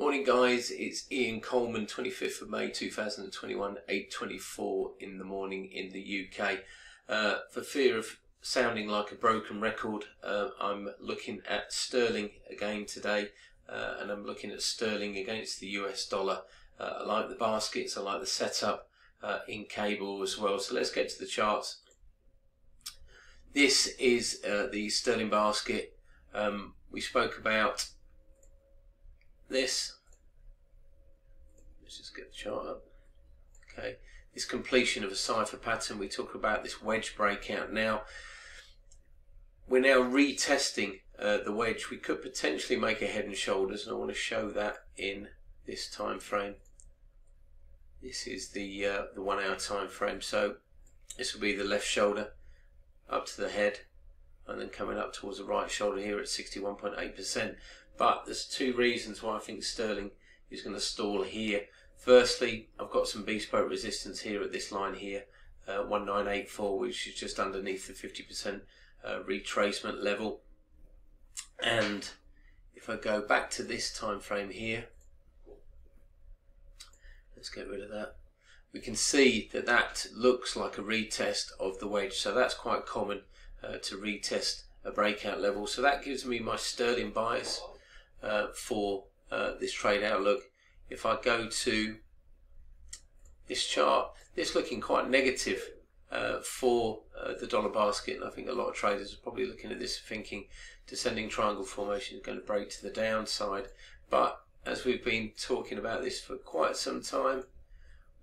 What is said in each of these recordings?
Morning guys, it's Ian Coleman, 25th of May 2021, 8:24 in the morning in the UK. For fear of sounding like a broken record, I'm looking at sterling again today, and I'm looking at sterling against the US dollar. I like the baskets, I like the setup in cable as well. So let's get to the charts. This is the sterling basket. We spoke about this. Let's just get the chart up. Okay, this completion of a cipher pattern. We talk about this wedge breakout. Now we're now retesting the wedge. We could potentially make a head and shoulders, and I want to show that in this time frame. This is the 1 hour time frame. So this will be the left shoulder up to the head, and then coming up towards the right shoulder here at 61.8%. But there's two reasons why I think sterling is going to stall here. Firstly, I've got some bespoke resistance here at this line here, 1984, which is just underneath the 50% retracement level. And if I go back to this time frame here, let's get rid of that. We can see that that looks like a retest of the wedge. So that's quite common to retest a breakout level. So that gives me my sterling bias for this trade outlook. If I go to this chart, this looking quite negative for the dollar basket, and I think a lot of traders are probably looking at this thinking descending triangle formation is going to break to the downside. But as we've been talking about this for quite some time,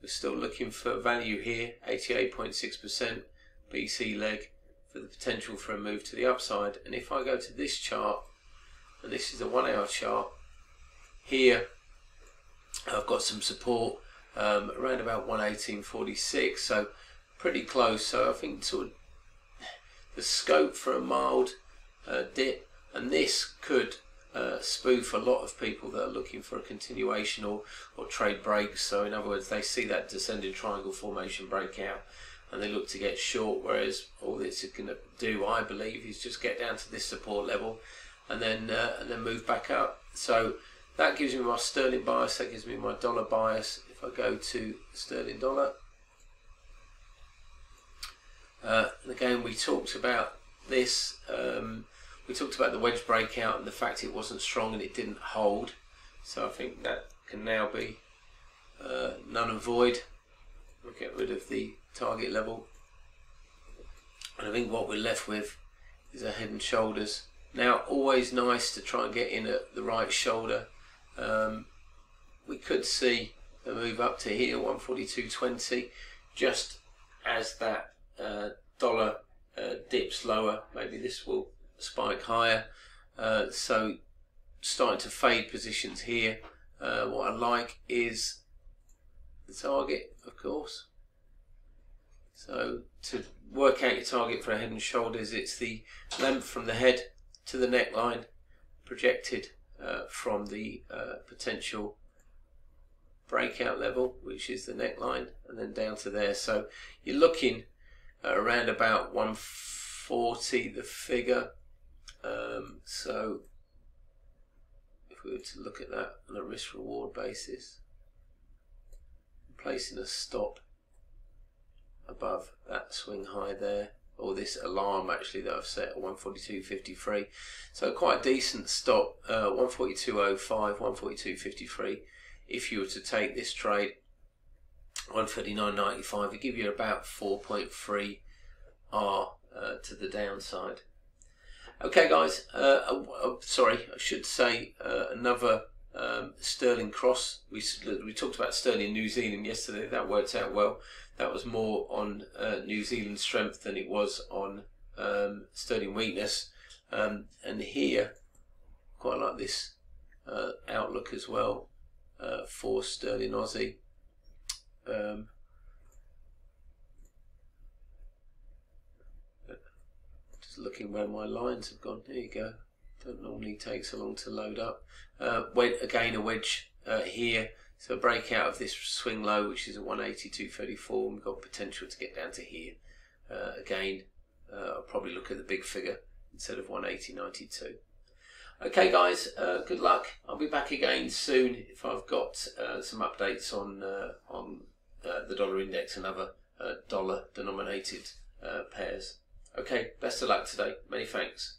we're still looking for value here, 88.6% BC leg for the potential for a move to the upside. And if I go to this chart, and this is a 1 hour chart, here I've got some support around about 118.46, so pretty close. So I think sort of the scope for a mild dip, and this could spoof a lot of people that are looking for a continuation or trade breaks. So in other words, they see that descending triangle formation breakout and they look to get short, whereas all this is going to do, I believe, is just get down to this support level and then move back up. So that gives me my sterling bias, that gives me my dollar bias. If I go to sterling dollar, and again we talked about this, we talked about the wedge breakout and the fact it wasn't strong and it didn't hold. So I think that can now be null and void. We'll get rid of the target level, and I think what we're left with is a head and shoulders. Now, always nice to try and get in at the right shoulder. We could see a move up to here, 142.20, just as that dollar dips lower. Maybe this will spike higher. So starting to fade positions here. What I like is the target, of course. So to work out your target for a head and shoulders, it's the length from the head to the neckline projected from the potential breakout level, which is the neckline, and then down to there. So you're looking at around about 140, the figure. So if we were to look at that on a risk reward basis, placing a stop above that swing high there, or this alarm actually that I've set at 142.53, so quite a decent stop, 142.05, 142.53. If you were to take this trade, 139.95, it give you about 4.3 R to the downside. Okay guys, sorry, I should say another sterling cross. We talked about sterling New Zealand yesterday. That worked out well. That was more on New Zealand strength than it was on sterling weakness. And here, quite like this outlook as well for sterling Aussie. Just looking where my lines have gone. There you go. Don't normally take so long to load up. Again, a wedge here. So a breakout of this swing low, which is at 182.34, and we've got potential to get down to here. Again, I'll probably look at the big figure instead of 180.92. Okay guys, good luck. I'll be back again soon if I've got some updates on the dollar index and other dollar denominated pairs. Okay, best of luck today. Many thanks.